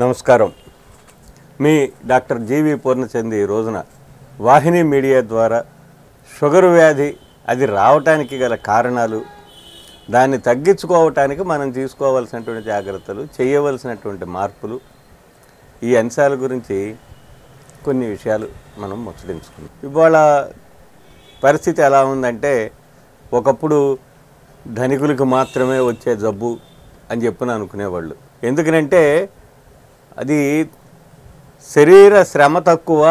నమస్కారం. మీ డాక్టర్ జీవి పూర్ణచంద్ ఈ రోజున వాహిని మీడియా ద్వారా షుగర్ వ్యాధి అది రావటానికి గల కారణాలు, దాన్ని తగ్గించుకోవటానికి మనం తీసుకోవాల్సినటువంటి జాగ్రత్తలు, చేయవలసినటువంటి మార్పులు, ఈ అంశాల గురించి కొన్ని విషయాలు మనం ముచ్చటించుకున్నాం. ఇవాళ పరిస్థితి ఎలా ఉందంటే, ఒకప్పుడు ధనికులకు మాత్రమే వచ్చే జబ్బు అని చెప్పి అనుకునేవాళ్ళు. ఎందుకనంటే అది శరీర శ్రమ తక్కువ,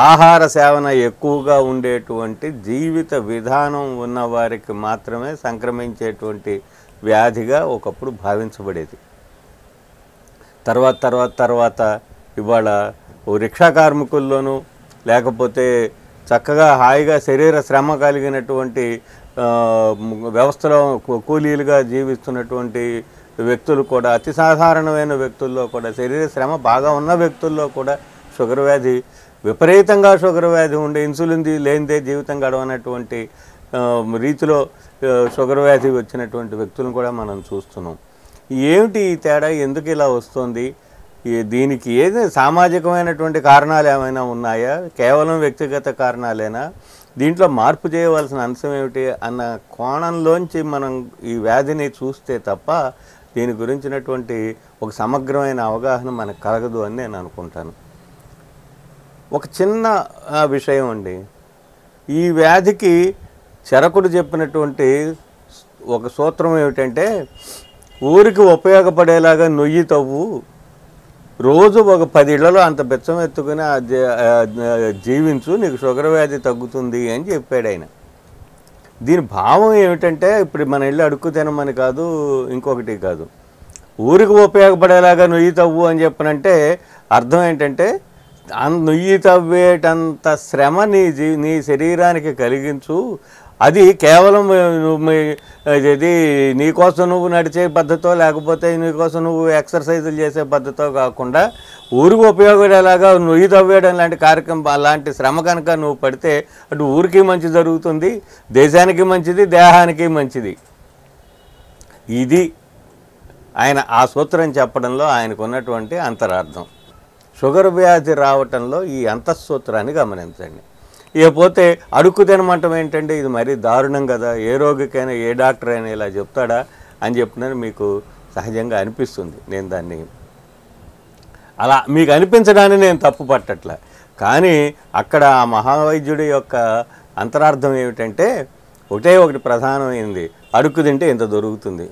ఆహార సేవన ఎక్కువగా ఉండేటువంటి జీవిత విధానం ఉన్నవారికి మాత్రమే సంక్రమించేటువంటి వ్యాధిగా ఒకప్పుడు భావించబడేది. తర్వాత ఇవాళ రిక్షా కార్మికుల్లోనూ, లేకపోతే చక్కగా హాయిగా శరీర శ్రమ కలిగినటువంటి వ్యవస్థలో కూలీలుగా జీవిస్తున్నటువంటి వ్యక్తులు కూడా, అతి సాధారణమైన వ్యక్తుల్లో కూడా, శరీర శ్రమ బాగా ఉన్న వ్యక్తుల్లో కూడా షుగర్ వ్యాధి, విపరీతంగా షుగర్ వ్యాధి ఉండే, ఇన్సులిన్ లేనిదే జీవితం గడవనటువంటి రీతిలో షుగర్ వ్యాధి వచ్చినటువంటి వ్యక్తులను కూడా మనం చూస్తున్నాం. ఏమిటి ఈ తేడా? ఎందుకు ఇలా వస్తుంది? దీనికి ఏది సామాజికమైనటువంటి కారణాలు ఏమైనా ఉన్నాయా? కేవలం వ్యక్తిగత కారణాలేనా? దీంట్లో మార్పు చేయవలసిన అంశం ఏమిటి అన్న కోణంలోంచి మనం ఈ వ్యాధిని చూస్తే తప్ప దీని గురించినటువంటి ఒక సమగ్రమైన అవగాహన మనకు కలగదు అని నేను అనుకుంటాను. ఒక చిన్న విషయం అండి, ఈ వ్యాధికి చరకుడు చెప్పినటువంటి ఒక సూత్రం ఏమిటంటే, ఊరికి ఉపయోగపడేలాగా నొయ్యి తవ్వు, రోజు ఒక 10 ఇళ్లలో అంత బెచ్చం ఎత్తుకుని జీవించు, నీకు షుగర్ వ్యాధి తగ్గుతుంది అని చెప్పాడు ఆయన. దీని భావం ఏమిటంటే, ఇప్పుడు మన ఇల్లు అడుక్కు తినమని కాదు, ఇంకొకటి కాదు. ఊరికి ఉపయోగపడేలాగా నొయ్యి తవ్వు అని చెప్పనంటే అర్థం ఏంటంటే, నొయ్యి తవ్వేటంత శ్రమ నీ శరీరానికి కలిగించు. అది కేవలం ఇది నీకోసం నువ్వు నడిచే పద్ధతో, లేకపోతే నీకోసం నువ్వు ఎక్సర్సైజులు చేసే పద్ధతో కాకుండా, ఊరికి ఉపయోగపడేలాగా నొయ్యి తవ్వేయడం లాంటి కార్యక్రమం, అలాంటి శ్రమ కనుక నువ్వు పడితే అటు ఊరికి మంచి జరుగుతుంది, దేశానికి మంచిది, దేహానికి మంచిది. ఇది ఆయన ఆ సూత్రం చెప్పడంలో ఆయనకు ఉన్నటువంటి అంతరార్థం. షుగర్ వ్యాధి రావటంలో ఈ అంతఃసూత్రాన్ని గమనించండి. ఇకపోతే అడుక్కు తినమంటం ఏంటంటే, ఇది మరీ దారుణం కదా, ఏ రోగికైనా ఏ డాక్టర్ అయినా ఇలా చెప్తాడా అని చెప్పినని మీకు సహజంగా అనిపిస్తుంది. నేను దాన్ని అలా మీకు అనిపించడాన్ని నేను తప్పు పట్టట్లా. కానీ అక్కడ ఆ మహావైద్యుడి యొక్క అంతరార్థం ఏమిటంటే, ఒకటి ప్రధానమైంది, అడుక్కు తింటే ఇంత దొరుకుతుంది,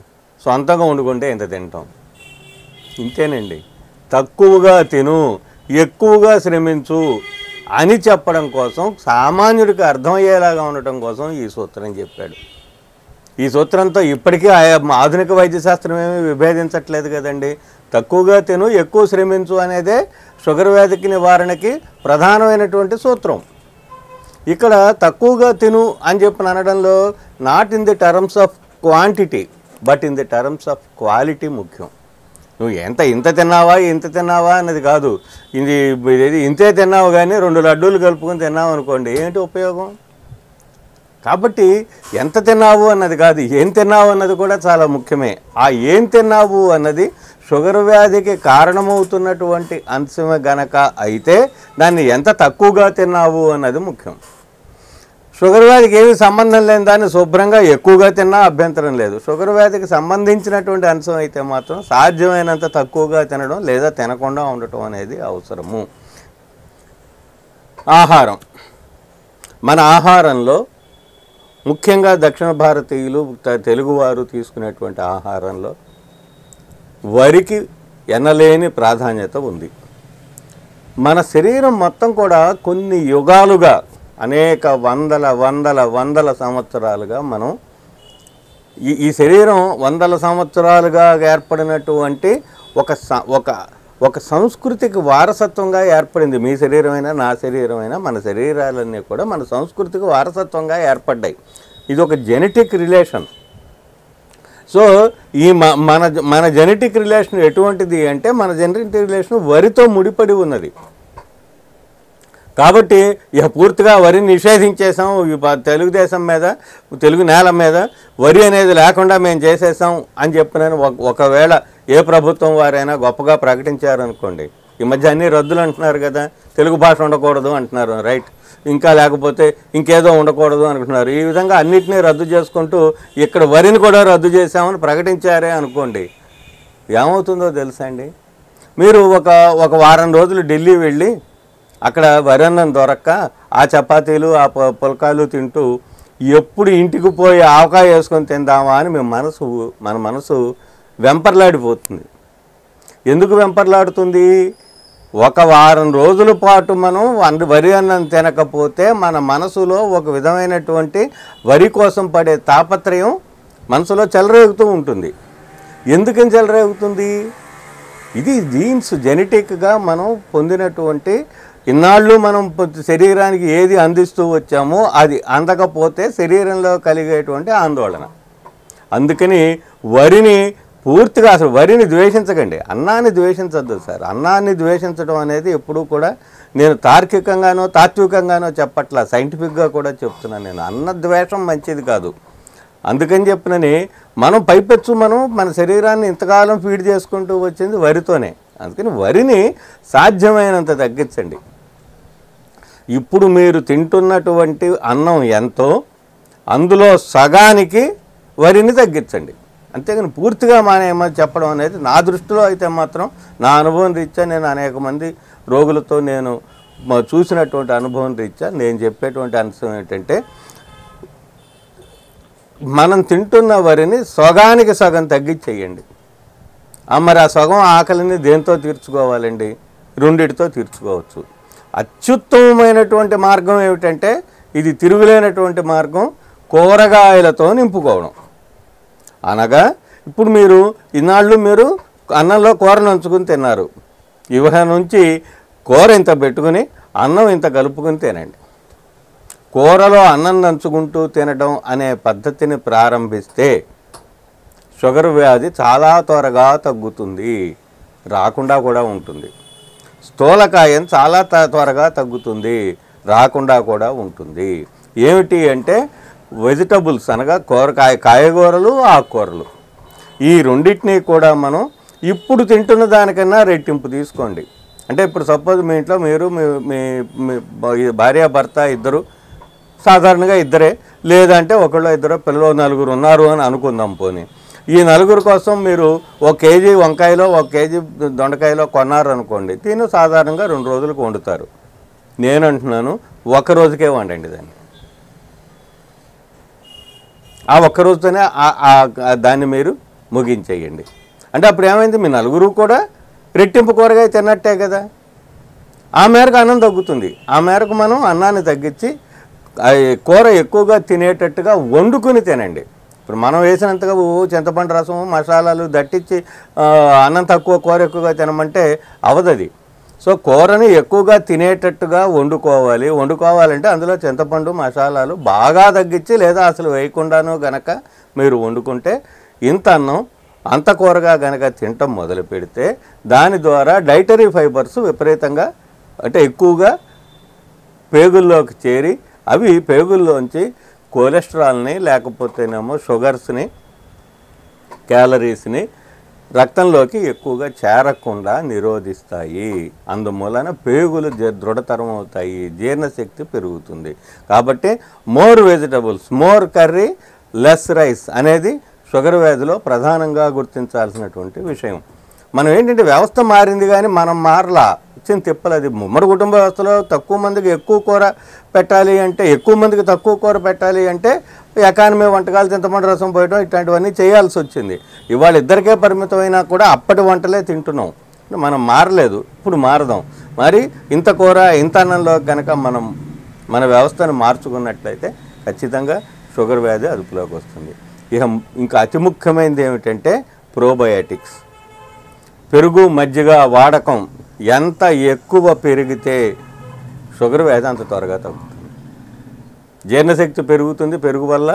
సొంతంగా వండుకుంటే ఇంత తింటాం. ఇంతేనండి. తక్కువగా తిను, ఎక్కువగా శ్రమించు అని చెప్పడం కోసం, సామాన్యుడికి అర్థమయ్యేలాగా ఉండటం కోసం ఈ సూత్రం చెప్పాడు. ఈ సూత్రంతో ఇప్పటికీ ఆధునిక వైద్యశాస్త్రం ఏమీ విభేదించట్లేదు కదండి. తక్కువగా తిను, ఎక్కువ శ్రమించు అనేదే షుగర్ వ్యాధికి నివారణకి ప్రధానమైనటువంటి సూత్రం. ఇక్కడ తక్కువగా తిను అని చెప్పిన అనడంలో not in the terms of quantity but in the terms of quality ముఖ్యం. నువ్వు ఇంత తిన్నావా అన్నది కాదు. ఇది ఇంతే తిన్నావు, కానీ 2 లడ్డూలు కలుపుకొని తిన్నావు అనుకోండి, ఏంటి ఉపయోగం? కాబట్టి ఎంత తిన్నావు అన్నది కాదు, ఏం తిన్నావు అన్నది కూడా చాలా ముఖ్యమే. ఆ ఏం తిన్నావు అన్నది షుగర్ వ్యాధికి కారణమవుతున్నటువంటి అంశమే గనక అయితే, దాన్ని ఎంత తక్కువగా తిన్నావు అన్నది ముఖ్యం. షుగర్ వ్యాధికి ఏమీ సంబంధం లేని దాన్ని శుభ్రంగా ఎక్కువగా తిన్నా అభ్యంతరం లేదు. షుగర్ వ్యాధికి సంబంధించినటువంటి అంశం అయితే మాత్రం సాధ్యమైనంత తక్కువగా తినడం, లేదా తినకుండా ఉండటం అనేది అవసరము. ఆహారం, మన ఆహారంలో ముఖ్యంగా దక్షిణ భారతీయులు, తెలుగువారు తీసుకునేటువంటి ఆహారంలో వరికి ఎనలేని ప్రాధాన్యత ఉంది. మన శరీరం మొత్తం కూడా కొన్ని యుగాలుగా, అనేక వందల సంవత్సరాలుగా మనం ఈ శరీరం వందల సంవత్సరాలుగా ఏర్పడినటువంటి ఒక సంస్కృతికి వారసత్వంగా ఏర్పడింది. మీ శరీరమైనా, నా శరీరమైనా, మన శరీరాలన్నీ కూడా మన సంస్కృతికి వారసత్వంగా ఏర్పడ్డాయి. ఇది ఒక జెనెటిక్ రిలేషన్. సో ఈ మన జెనెటిక్ రిలేషన్ ఎటువంటిది అంటే, మన జెనెటిక్ రిలేషన్ వరితో ముడిపడి ఉన్నది. కాబట్టి ఇక పూర్తిగా వరిని నిషేధించేసాం, తెలుగుదేశం మీద, తెలుగు నేల మీద వరి అనేది లేకుండా మేము చేసేసాం అని చెప్పినాను. ఒకవేళ ఏ ప్రభుత్వం వారైనా గొప్పగా ప్రకటించారనుకోండి, ఈ మధ్య అన్ని రద్దులు అంటున్నారు కదా, తెలుగు భాష ఉండకూడదు అంటున్నారు, రైట్, ఇంకా లేకపోతే ఇంకేదో ఉండకూడదు అనుకుంటున్నారు. ఈ విధంగా అన్నిటినీ రద్దు చేసుకుంటూ ఇక్కడ వరిని కూడా రద్దు చేశామని ప్రకటించారే అనుకోండి, ఏమవుతుందో తెలుసా అండి? మీరు ఒక వారం రోజులు ఢిల్లీ వెళ్ళి అక్కడ వరి అన్నం దొరక్క ఆ చపాతీలు ఆ పుల్కాలు తింటూ ఎప్పుడు ఇంటికి పోయి ఆవకాయ వేసుకొని తిందామా అని మన మనసు వెంపర్లాడిపోతుంది. ఎందుకు వెంపర్లాడుతుంది? ఒక వారం రోజుల పాటు మనం వరి అన్నం తినకపోతే మన మనసులో ఒక విధమైనటువంటి వరి కోసం పడే తాపత్రయం మనసులో చెలరేగుతూ ఉంటుంది. ఎందుకని చెలరేగుతుంది? ఇది జీన్స్, జెనెటిక్గా మనం పొందినటువంటి, ఇన్నాళ్ళు మనం శరీరానికి ఏది అందిస్తూ వచ్చామో అది అందకపోతే శరీరంలో కలిగేటువంటి ఆందోళన. అందుకని వరిని పూర్తిగా, అసలు వరిని ద్వేషించకండి, అన్నాన్ని ద్వేషించద్దు సార్. అన్నాన్ని ద్వేషించడం అనేది ఎప్పుడూ కూడా నేను తార్కికంగానో తాత్వికంగానో చెప్పట్లా, సైంటిఫిక్గా కూడా చెప్తున్నాను నేను. అన్న ద్వేషం మంచిది కాదు. అందుకని చెప్పినని మనం పైపెచ్చు మన శరీరాన్ని ఇంతకాలం ఫీడ్ చేసుకుంటూ వచ్చింది వరితోనే. అందుకని వరిని సాధ్యమైనంత తగ్గించండి. ఇప్పుడు మీరు తింటున్నటువంటి అన్నం ఎంతో అందులో సగానికి వరిని తగ్గించండి. అంతేగాని పూర్తిగా మానేమని చెప్పడం అనేది నా దృష్టిలో అయితే మాత్రం, నా అనుభవం రీత్యా, నేను అనేక మంది రోగులతో నేను చూసినటువంటి అనుభవం రీత్యా నేను చెప్పేటువంటి అంశం ఏంటంటే, మనం తింటున్న వరిని సగానికి సగం తగ్గించేయండి. మరి ఆ సగం ఆకలిని దేంతో తీర్చుకోవాలండి? రెండిటితో తీర్చుకోవచ్చు. అత్యుత్తమమైనటువంటి మార్గం ఏమిటంటే, ఇది తిరుగులేనటువంటి మార్గం, కూరగాయలతో నింపుకోవడం. అనగా ఇప్పుడు మీరు ఇన్నాళ్ళు మీరు అన్నంలో కూర నంచుకుని తిన్నారు, ఇవాళ నుంచి కూర ఇంత పెట్టుకుని అన్నం ఇంత కలుపుకుని తినండి. కూరలో అన్నం నంచుకుంటూ తినడం అనే పద్ధతిని ప్రారంభిస్తే షుగర్ వ్యాధి చాలా త్వరగా తగ్గుతుంది, రాకుండా కూడా ఉంటుంది. స్థూలకాయం చాలా త్వరగా తగ్గుతుంది, రాకుండా కూడా ఉంటుంది. ఏమిటి అంటే వెజిటబుల్స్, అనగా కాయగూరలు, ఆకుకూరలు, ఈ రెండింటినీ కూడా మనం ఇప్పుడు తింటున్న దానికన్నా రెట్టింపు తీసుకోండి. అంటే ఇప్పుడు సపోజ్ మీ ఇంట్లో మీరు మీ భార్య భర్త ఇద్దరు, సాధారణంగా ఇద్దరే, లేదంటే ఒకళ్ళు ఇద్దరు పిల్లలు నలుగురు ఉన్నారు అని అనుకుందాం. పోనీ ఈ నలుగురు కోసం మీరు 1 కేజీ వంకాయలో 1 కేజీ దొండకాయలో కొన్నారు అనుకోండి, దీన్ని సాధారణంగా 2 రోజులకు వండుతారు. నేను అంటున్నాను, 1 రోజుకే వండండి దాన్ని. ఆ 1 రోజుతోనే దాన్ని మీరు ముగించేయండి. అంటే అప్పుడు ఏమైంది? మీ నలుగురు కూడా రెట్టింపు కూరగాయ తిన్నట్టే కదా. ఆ మేరకు అన్నం తగ్గుతుంది. ఆ మేరకు మనం అన్నాన్ని తగ్గించి కూర ఎక్కువగా తినేటట్టుగా వండుకుని తినండి. ఇప్పుడు మనం వేసినంతగా చింతపండు రసం, మసాలాలు దట్టించి అన్నం తక్కువ కూర ఎక్కువగా తినమంటే అవదది. సో కూరని ఎక్కువగా తినేటట్టుగా వండుకోవాలంటే అందులో చింతపండు, మసాలాలు బాగా తగ్గించి, లేదా అసలు వేయకుండాను గనక మీరు వండుకుంటే, ఇంత అన్నం అంత కూరగా గనక తినటం మొదలు పెడితే దాని ద్వారా డైటరీ ఫైబర్స్ విపరీతంగా, అంటే ఎక్కువగా పేగుల్లోకి చేరి అవి పేగుల్లోంచి కొలెస్ట్రాల్ని, లేకపోతేనేమో షుగర్స్ని, క్యాలరీస్ని రక్తంలోకి ఎక్కువగా చేరకుండా నిరోధిస్తాయి. అందుమూలన పేగులు దృఢతరం అవుతాయి, జీర్ణశక్తి పెరుగుతుంది. కాబట్టి more vegetables, more curry, less rice అనేది షుగర్ వ్యాధిలో ప్రధానంగా గుర్తించాల్సినటువంటి విషయం. మనం ఏంటంటే వ్యవస్థ మారింది కానీ మనం మారలా, ఇచ్చిన తిప్పలు. అది ఉమ్మడి కుటుంబ వ్యవస్థలో తక్కువ మందికి ఎక్కువ కూర పెట్టాలి అంటే, ఎక్కువ మందికి తక్కువ కూర పెట్టాలి అంటే ఎకానమీ వంటకాలు, చింతపండు రసం పోయడం, ఇట్లాంటివన్నీ చేయాల్సి వచ్చింది. ఇవాళ ఇద్దరికే పరిమితమైనా కూడా అప్పటి వంటలే తింటున్నాం. మనం మారలేదు, ఇప్పుడు మారదాం. మరి ఇంత కూర ఇంత అన్నంలో కనుక మనం మన వ్యవస్థను మార్చుకున్నట్లయితే ఖచ్చితంగా షుగర్ వ్యాధి అదుపులోకి వస్తుంది. ఇంకా అతి ముఖ్యమైనది ఏమిటంటే ప్రోబయాటిక్స్. పెరుగు, మజ్జిగ వాడకం ఎంత ఎక్కువ పెరిగితే షుగర్ వ్యాధి అంత త్వరగా తగ్గుతుంది. జీర్ణశక్తి పెరుగుతుంది, పెరుగు వల్ల,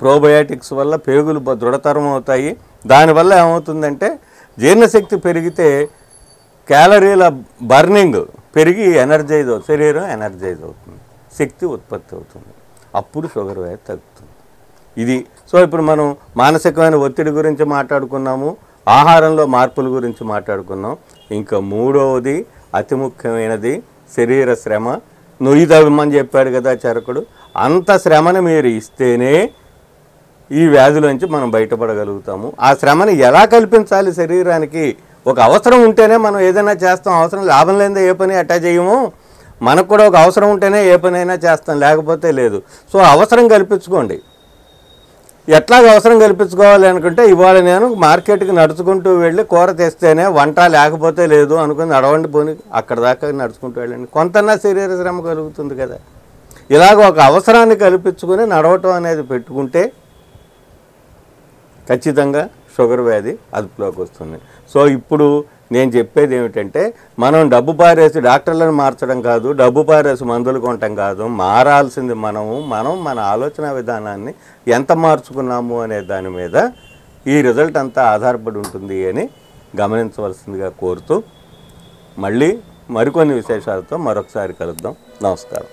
ప్రోబయాటిక్స్ వల్ల పేగులు దృఢతరం అవుతాయి. దానివల్ల ఏమవుతుందంటే జీర్ణశక్తి పెరిగితే క్యాలరీల బర్నింగ్ పెరిగి శరీరం ఎనర్జైజ్ అవుతుంది, శక్తి ఉత్పత్తి అవుతుంది. అప్పుడు షుగర్ వ్యాధి తగ్గుతుంది. ఇది. సో ఇప్పుడు మనం మానసికమైన ఒత్తిడి గురించి మాట్లాడుకున్నాము, ఆహారంలో మార్పుల గురించి మాట్లాడుకున్నాం. ఇంకా మూడవది అతి ముఖ్యమైనది శరీర శ్రమ. నొయ్యి తవ్వమని చెప్పాడు కదా చరకుడు. అంత శ్రమను మీరు ఇస్తేనే ఈ వ్యాధులోంచి మనం బయటపడగలుగుతాము. ఆ శ్రమని ఎలా కల్పించాలి శరీరానికి? ఒక అవసరం ఉంటేనే మనం ఏదైనా చేస్తాం. అవసరం లాభం లేనిదే ఏ పని అట్టా చేయము. మనకు కూడా ఒక అవసరం ఉంటేనే ఏ పనైనా చేస్తాం, లేకపోతే లేదు. సో అవసరం కల్పించుకోండి. ఎట్లాగ అవసరం కల్పించుకోవాలి అనుకుంటే, ఇవాళ నేను మార్కెట్కి నడుచుకుంటూ వెళ్ళి కూర తెస్తేనే వంట, లేకపోతే లేదు అనుకుని నడవండి, పోని అక్కడ దాకా నడుచుకుంటూ వెళ్ళండి. కొంతన్నా శరీర శ్రమ కలుగుతుంది కదా. ఇలాగ ఒక అవసరాన్ని కల్పించుకుని నడవటం అనేది పెట్టుకుంటే ఖచ్చితంగా షుగర్ వ్యాధి అదుపులోకి వస్తుంది. సో ఇప్పుడు నేను చెప్పేది ఏమిటంటే, మనం డబ్బు పారేసి డాక్టర్లను మార్చడం కాదు, డబ్బు పారేసి మందులు కొనటం కాదు. మారాల్సింది మనం మన ఆలోచన విధానాన్ని ఎంత మార్చుకున్నాము అనే దాని మీద ఈ రిజల్ట్ అంతా ఆధారపడి ఉంటుంది అని గమనించవలసిందిగా కోరుతూ, మళ్ళీ మరికొన్ని విశేషాలతో మరొకసారి కలుద్దాం. నమస్కారం.